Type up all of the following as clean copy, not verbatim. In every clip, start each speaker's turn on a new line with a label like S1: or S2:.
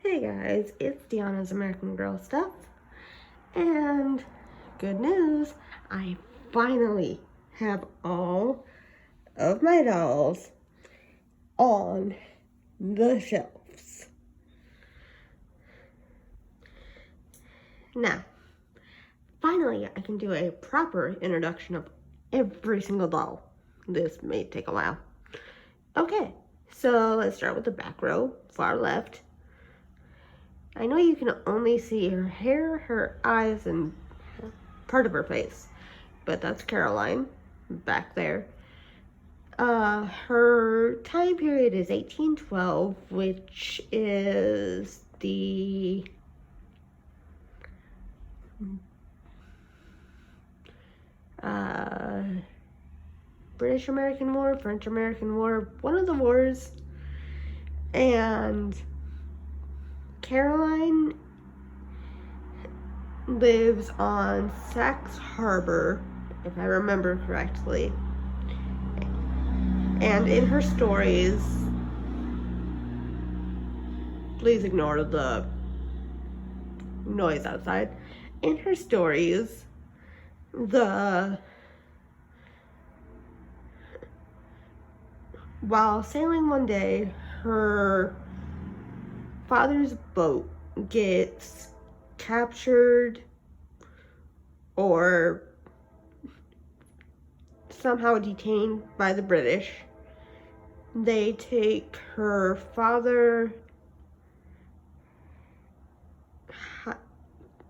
S1: Hey guys, it's Deanna's American Girl Stuff, and good news, I finally have all of my dolls on the shelves. Now, finally I can do a proper introduction of every single doll. This may take a while. Okay, so let's start with the back row, far left. I know you can only see her hair, her eyes, and part of her face, but that's Caroline back there. Her time period is 1812, which is the British-American War, French-American War, one of the wars. And Caroline lives on Sachs Harbor, if I remember correctly. And in her stories, please ignore the noise outside. In her stories, while sailing one day, her father's boat gets captured or somehow detained by the British. They take her father,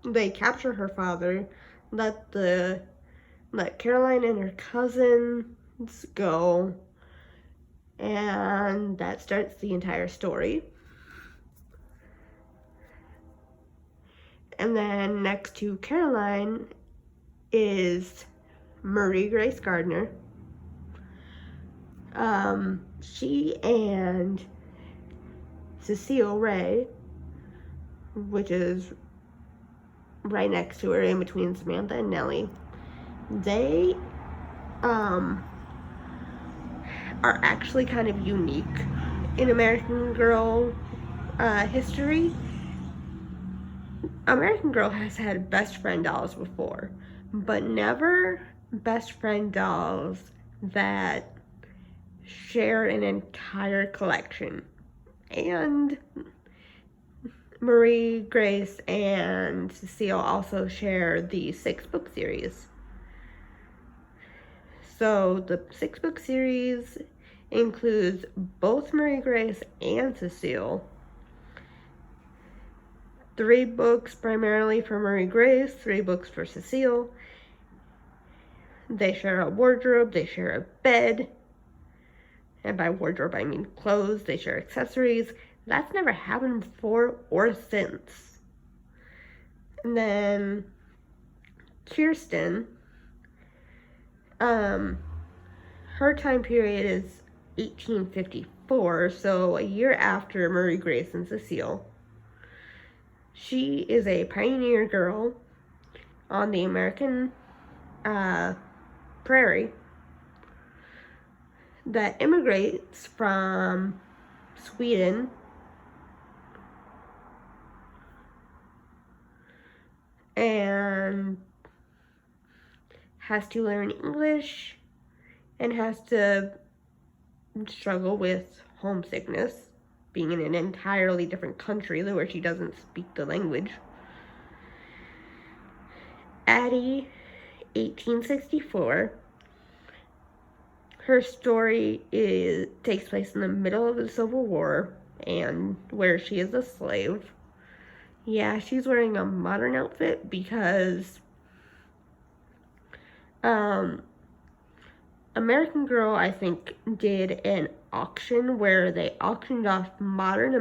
S1: they capture her father, let Caroline and her cousins go, and that starts the entire story. And then next to Caroline is Marie Grace Gardner. She and Cecile Ray, which is right next to her in between Samantha and Nellie, they are actually kind of unique in American Girl history. American Girl has had best friend dolls before, but never best friend dolls that share an entire collection. And Marie Grace and Cecile also share the 6-book series. So the 6-book series includes both Marie Grace and Cecile. 3 books primarily for Marie Grace, 3 books for Cecile. They share a wardrobe, they share a bed. And by wardrobe, I mean clothes. They share accessories. That's never happened before or since. And then Kirsten, her time period is 1854, so a year after Marie Grace and Cecile. She is a pioneer girl on the American prairie that immigrates from Sweden and has to learn English and has to struggle with homesickness, being in an entirely different country where she doesn't speak the language. Addie, 1864. Her story takes place in the middle of the Civil War, and where she is a slave. Yeah, she's wearing a modern outfit because American Girl, I think, did an auction where they auctioned off modern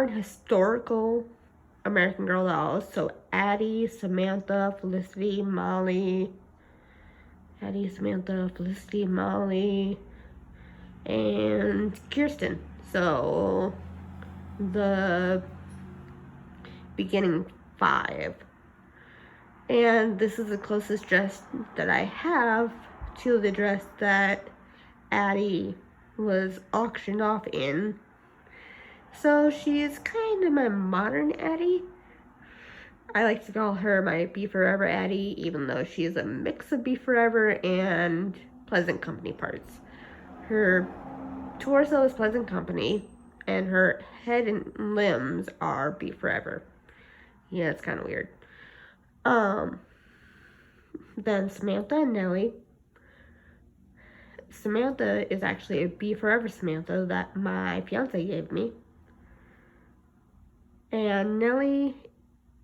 S1: historical American Girl dolls. So Addie, Samantha, Felicity, Molly, and Kirsten. So the beginning 5. And this is the closest dress that I have to the dress that Addie was auctioned off in. So she's kind of my modern Addie. I like to call her my Be Forever Addie, even though she's a mix of Be Forever and Pleasant Company parts. Her torso is Pleasant Company, and her head and limbs are Be Forever. Yeah, it's kind of weird. Then Samantha and Nellie. Samantha is actually a Be Forever Samantha that my fiance gave me. And Nellie,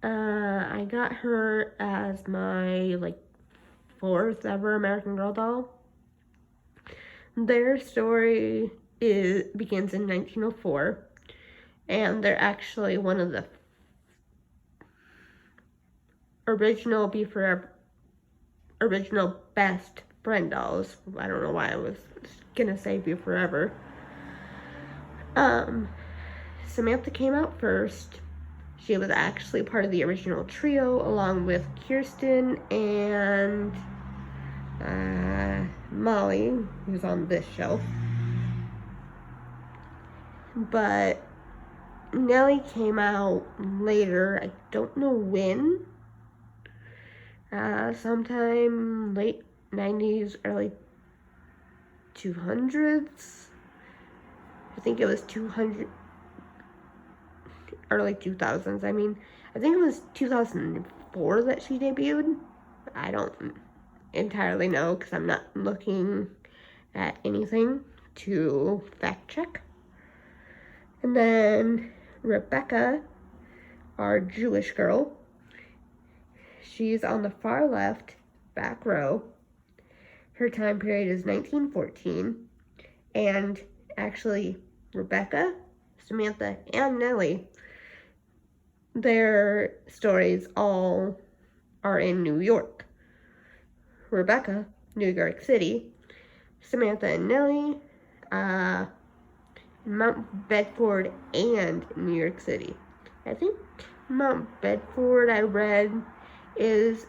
S1: I got her as my, fourth ever American Girl doll. Their story begins in 1904, and they're actually one of the original Be Forever, original best friend dolls. I don't know why I was gonna say Be Forever. Samantha came out first. She was actually part of the original trio, along with Kirsten and Molly, who's on this show. But Nellie came out later. I don't know when. Sometime late 90s, early 200s. I think it was 200, early 2000s. I think it was 2004 that she debuted. I don't entirely know because I'm not looking at anything to fact check. And then Rebecca, our Jewish girl, she's on the far left, back row. Her time period is 1914. And actually, Rebecca, Samantha, and Nellie, their stories all are in New York. Rebecca, New York City. Samantha and Nellie, Mount Bedford and New York City. I think Mount Bedford, I read, is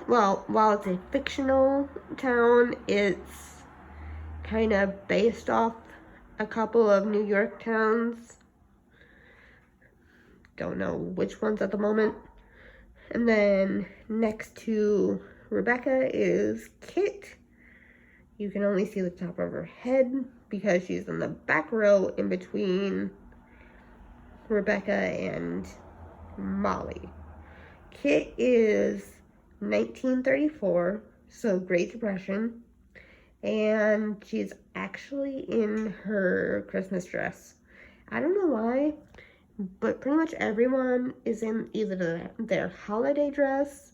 S1: while it's a fictional town, it's kind of based off a couple of New York towns. Don't know which ones at the moment. And then next to Rebecca is Kit. You can only see the top of her head because she's in the back row in between Rebecca and Molly. Kit is 1934, so Great Depression, and she's actually in her Christmas dress. I don't know why, but pretty much everyone is in either their holiday dress,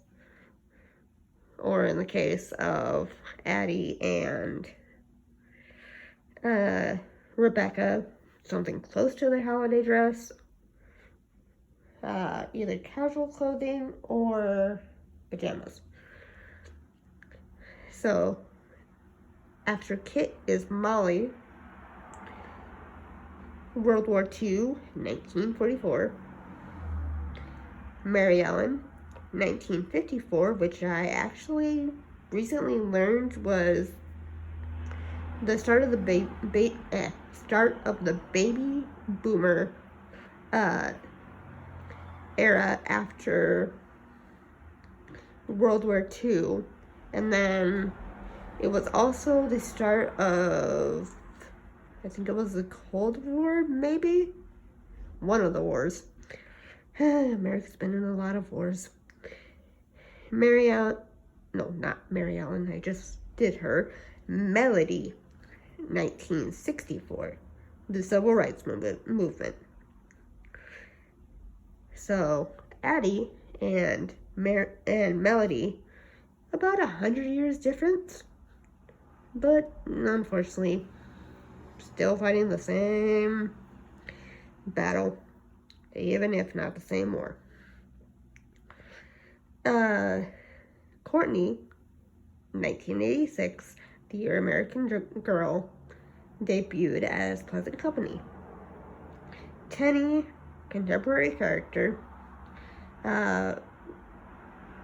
S1: or in the case of Addie and Rebecca, something close to their holiday dress, either casual clothing or pajamas. So after Kit is Molly, World War II, 1944. Mary Ellen, 1954, which I actually recently learned was the start of the baby boomer era after World War II, and then it was also the start of, I think it was the Cold War, maybe? One of the wars. America's been in a lot of wars. Not Mary Ellen, I just did her. Melody, 1964, the Civil Rights Movement. So, Addie and Melody, about 100 years difference, but unfortunately, still fighting the same battle, even if not the same war. Courtney, 1986, the Year American Girl, debuted as Pleasant Company. Tenny, contemporary character,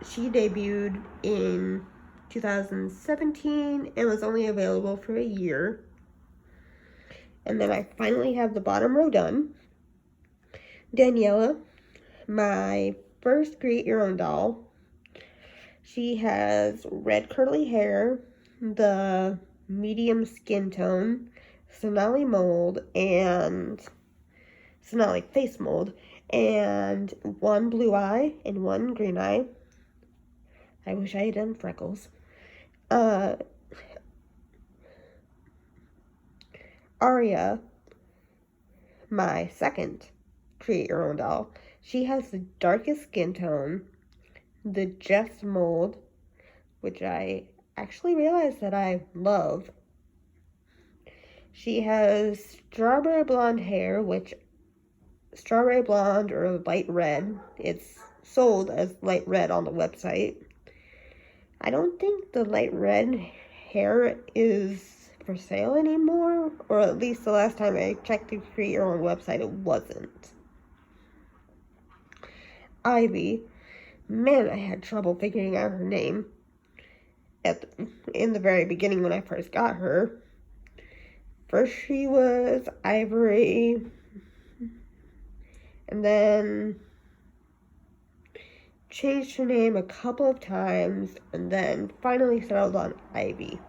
S1: she debuted in 2017 and was only available for a year. And then I finally have the bottom row done. Daniela, my first create your own doll. She has red curly hair, the medium skin tone, Sonali mold, and Sonali face mold, and one blue eye and one green eye. I wish I had done freckles. Aria, my second create your own doll. She has the darkest skin tone, the Jess mold, which I actually realized that I love. She has strawberry blonde hair, which strawberry blonde or light red. It's sold as light red on the website. I don't think the light red hair is for sale anymore, or at least the last time I checked the Create Your Own website, it wasn't. Ivy, man, I had trouble figuring out her name in the very beginning when I first got her. First she was Ivory, and then changed her name a couple of times, and then finally settled on Ivy.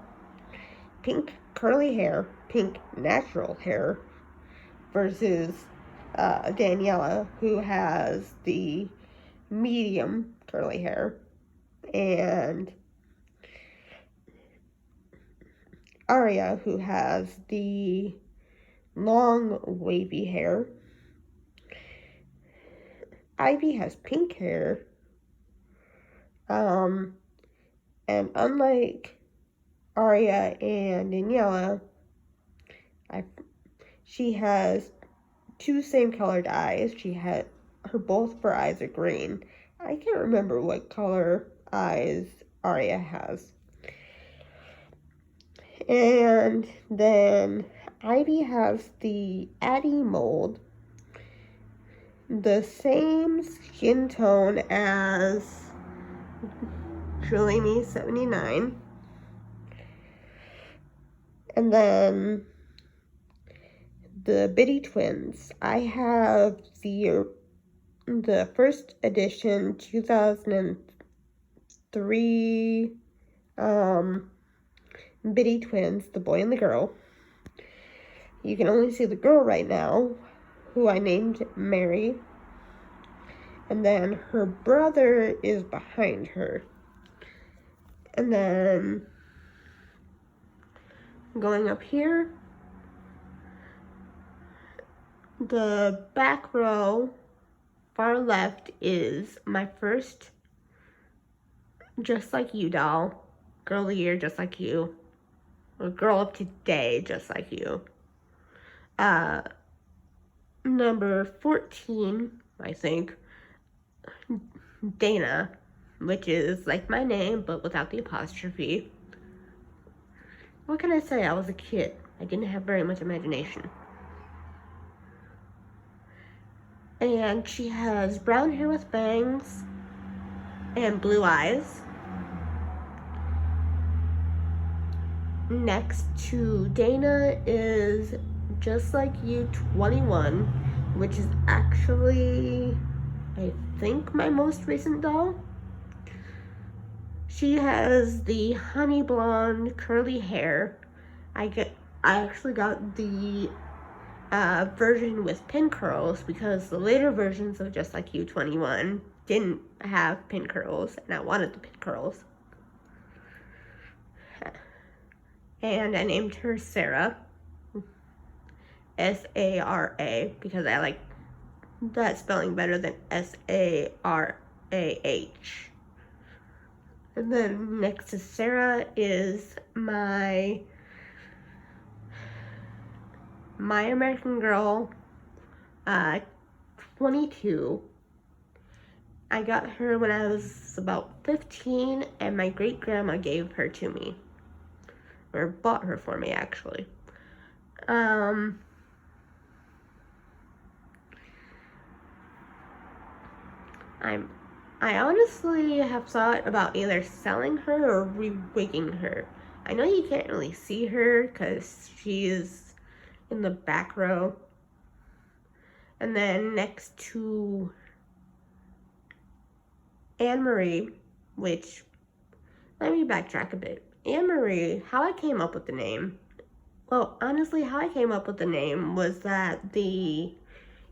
S1: Pink curly hair, pink natural hair, versus Daniela, who has the medium curly hair, and Aria, who has the long wavy hair. Ivy has pink hair, and unlike Aria and Daniela, she has two same colored eyes. Both of her eyes are green. I can't remember what color eyes Aria has. And then Ivy has the Addie mold, the same skin tone as Truly Me 79. And then the Biddy twins. I have the first edition 2003 Biddy twins, the boy and the girl. You can only see the girl right now, who I named Mary. And then her brother is behind her. And then going up here, the back row, far left, is my first Just Like You doll. Girl of the Year, Just Like You. Or Girl of Today, Just Like You. Number 14, I think, Dana, which is like my name, but without the apostrophe. What can I say? I was a kid. I didn't have very much imagination. And she has brown hair with bangs and blue eyes. Next to Dana is Just Like You 21, which is actually, I think, my most recent doll. She has the honey blonde curly hair. I actually got the version with pin curls because the later versions of Just Like You 21 didn't have pin curls, and I wanted the pin curls. And I named her Sarah, S-A-R-A, because I like that spelling better than S-A-R-A-H. And then next to Sarah is my American Girl, 22. I got her when I was about 15, and my great-grandma gave her to me. Or bought her for me, actually. I honestly have thought about either selling her or re-wigging her. I know you can't really see her because she's in the back row. And then next to Anne Marie, which, let me backtrack a bit. Anne Marie, how I came up with the name, well, honestly, how I came up with the name was that the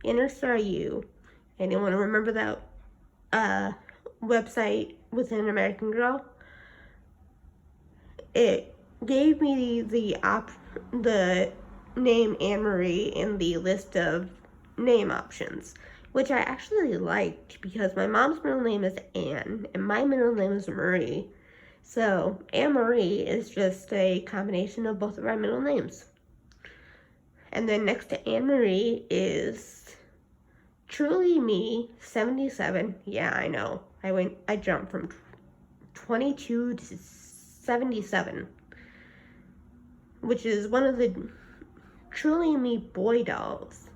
S1: Inner Star U, anyone remember that website Within American Girl? It gave me the name Anne Marie in the list of name options, which I actually liked because my mom's middle name is Anne and my middle name is Marie. So Anne Marie is just a combination of both of our middle names. And then next to Anne Marie is Truly Me 77. Yeah, I know. I jumped from 22 to 77, which is one of the Truly Me boy dolls.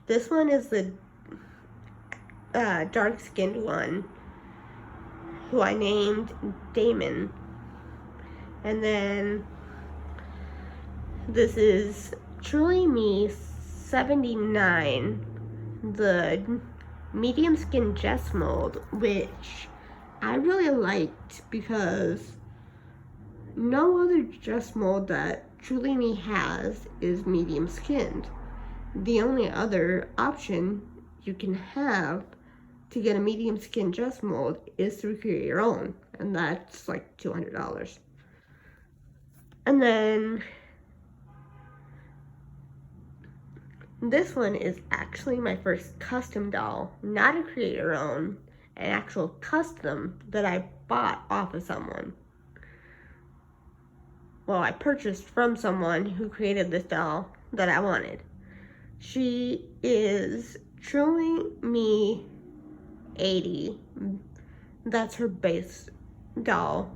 S1: This one is the dark-skinned one, who I named Damon. And then this is Truly Me 79, the medium skin Jess mold, which I really liked because no other Jess mold that Truly Me has is medium skinned. The only other option you can have to get a medium skin Jess mold is to create your own, and that's like $200. And then this one is actually my first custom doll, not a create your own, an actual custom that I bought off of someone. Well, I purchased from someone who created this doll that I wanted. She is Truly Me 80. That's her base doll.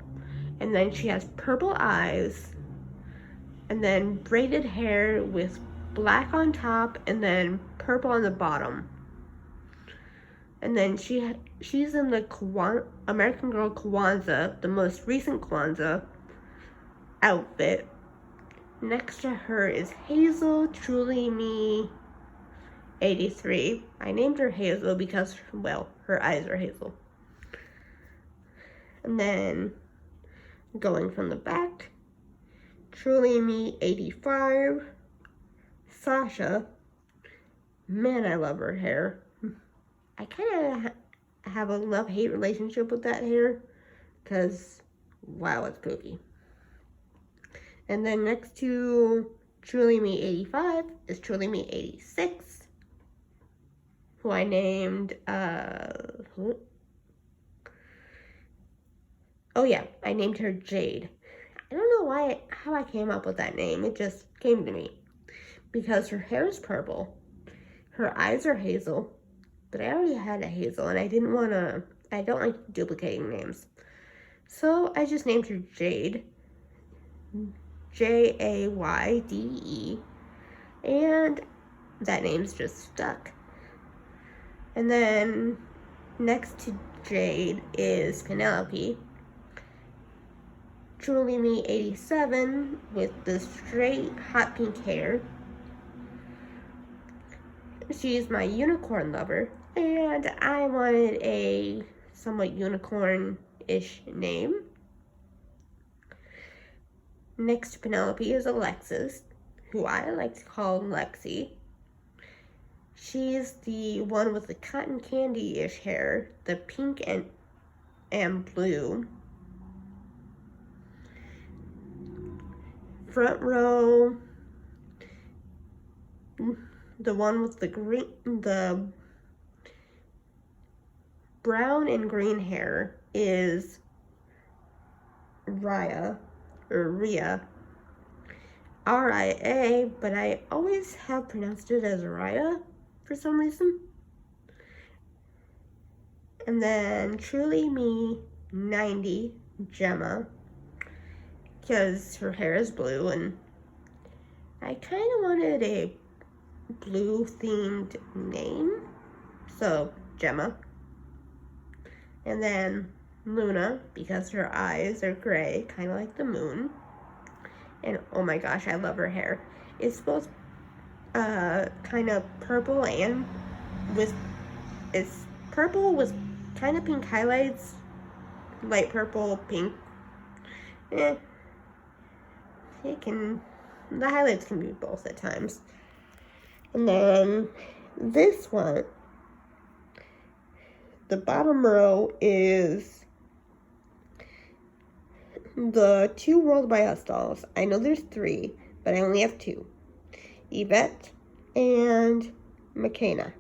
S1: And then she has purple eyes, and then braided hair with black on top and then purple on the bottom. And then she's in the American Girl Kwanzaa, the most recent Kwanzaa outfit. Next to her is Hazel Truly Me 83. I named her Hazel because, well, her eyes are hazel. And then going from the back, Truly Me 85, Sasha. Man, I love her hair. I kind of have a love-hate relationship with that hair because, wow, it's kooky. And then next to Truly Me 85 is Truly Me 86, who I named, I named her Jade. I don't know how I came up with that name. It just came to me. Because her hair is purple, her eyes are hazel, but I already had a hazel and I don't like duplicating names. So I just named her Jade, Jayde, and that name's just stuck. And then next to Jade is Penelope, Truly Me 87 with the straight hot pink hair. She's my unicorn lover, and I wanted a somewhat unicorn-ish name. Next to Penelope is Alexis, who I like to call Lexi. She's the one with the cotton candy-ish hair, the pink and blue. Front row, the one with the brown and green hair is Ria, R-I-A, but I always have pronounced it as Raya for some reason. And then Truly Me 90, Gemma, because her hair is blue and I kind of wanted a blue themed name, so Gemma. And then Luna, because her eyes are gray, kind of like the moon. And oh my gosh, I love her hair. It's both kind of purple and with it's purple with kind of pink highlights, light purple, pink. Eh, the highlights can be both at times. And then this one, the bottom row is the 2 World by Us dolls. I know there's 3, but I only have 2. Yvette and McKenna.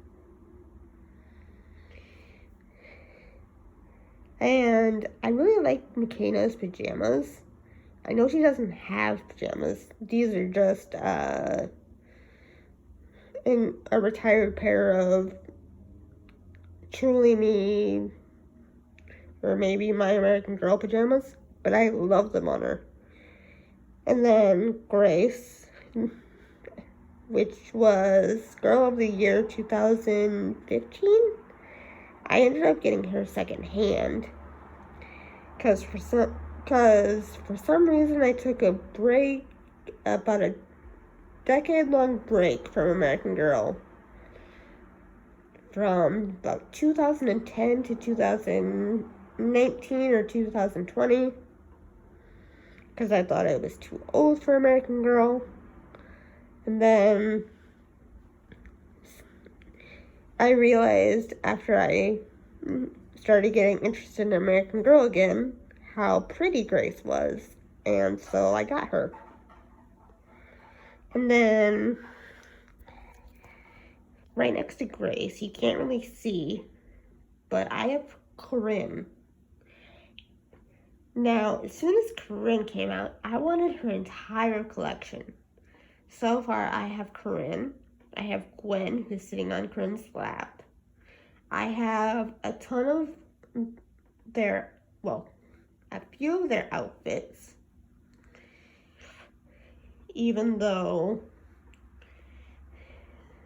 S1: And I really like McKenna's pajamas. I know she doesn't have pajamas. These are just a retired pair of Truly Me or maybe My American Girl pajamas. But I love them on her. And then Grace, which was Girl of the Year 2015. I ended up getting her secondhand because for some reason I took a break, about a decade-long break from American Girl, from about 2010 to 2019 or 2020, because I thought I was too old for American Girl. And then I realized after I started getting interested in American Girl again how pretty Grace was, and so I got her. And then right next to Grace, you can't really see, but I have Corinne. Now, as soon as Corinne came out, I wanted her entire collection. So far, I have Corinne. I have Gwen, who's sitting on Corinne's lap. I have a ton of a few of their outfits. Even though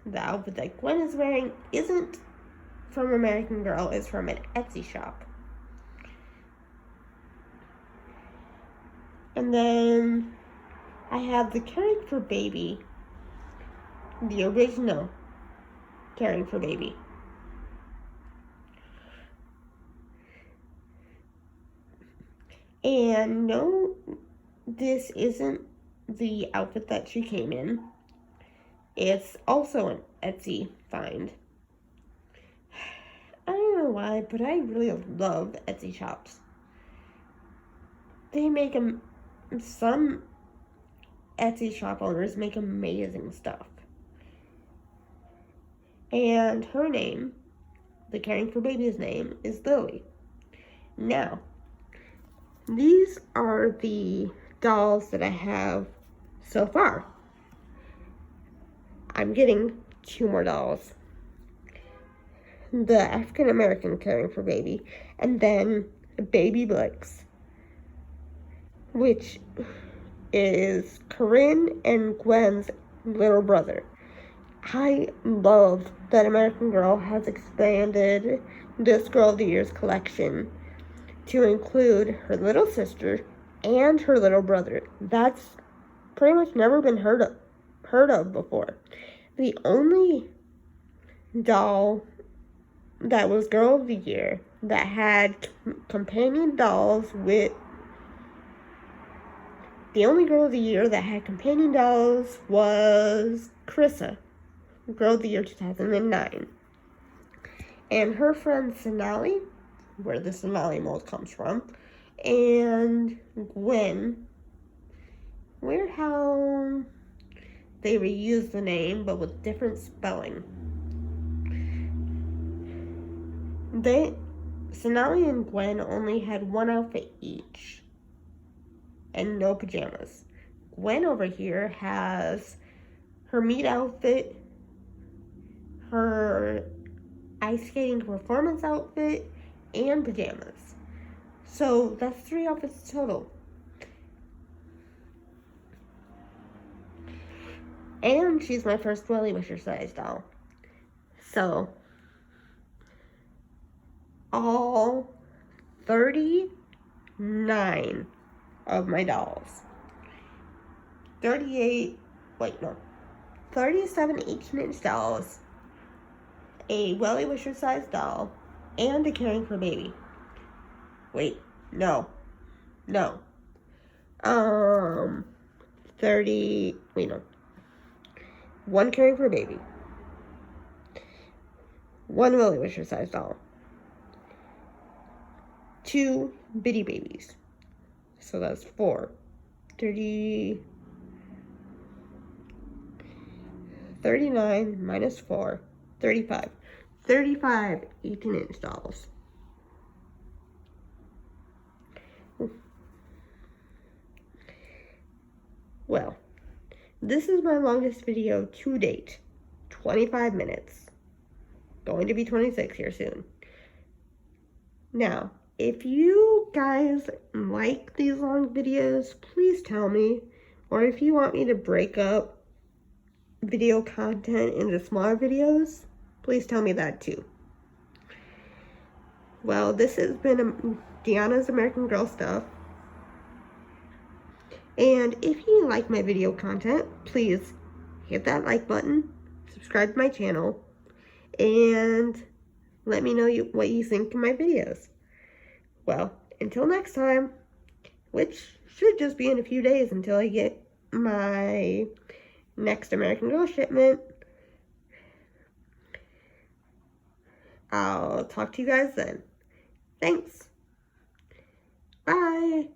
S1: the outfit that Gwen is wearing isn't from American Girl, it's from an Etsy shop. And then I have the Caring for Baby, the original Caring for Baby. And no, this isn't the outfit that she came in. It's also an Etsy find. I don't know why, but I really love Etsy shops. They make some Etsy shop owners make amazing stuff. And her name, the Caring for Baby's name, is Lily. Now, these are the dolls that I have so far. I'm getting 2 more dolls. The African American Caring for Baby, and then Baby Blix, which is Corinne and Gwen's little brother. I love that American Girl has expanded this Girl of the Year's collection to include her little sister and her little brother. That's pretty much never been heard of before. The only doll that was Girl of the Year that had companion dolls with the only Girl of the Year that had companion dolls was Carissa, Girl of the Year 2009. And her friend Sonali, where the Sonali mold comes from, and Gwen. Weird how they reused the name, but with different spelling. Sonali and Gwen only had one outfit each, and no pajamas. Gwen over here has her meet outfit, her ice skating performance outfit, and pajamas. So that's 3 outfits total. And she's my first Willie Wisher size doll. So all 39 of my dolls. 37 18-inch dolls, a Wellie Wisher size doll, and a Caring for Baby. Wait, no. 30, wait, no. 1 Caring for Baby, 1 Wellie Wisher size doll, 2 Bitty Babies. So that's 4. 39 minus 4, 35. 35 18-inch dolls. Well, this is my longest video to date. 25 minutes. Going to be 26 here soon. Now, if you guys like these long videos, please tell me. Or if you want me to break up video content into smaller videos, please tell me that too. Well, this has been Deanna's American Girl Stuff. And if you like my video content, please hit that like button, subscribe to my channel, and let me know what you think of my videos. Well, until next time, which should just be in a few days until I get my next American Girl shipment. I'll talk to you guys then. Thanks. Bye.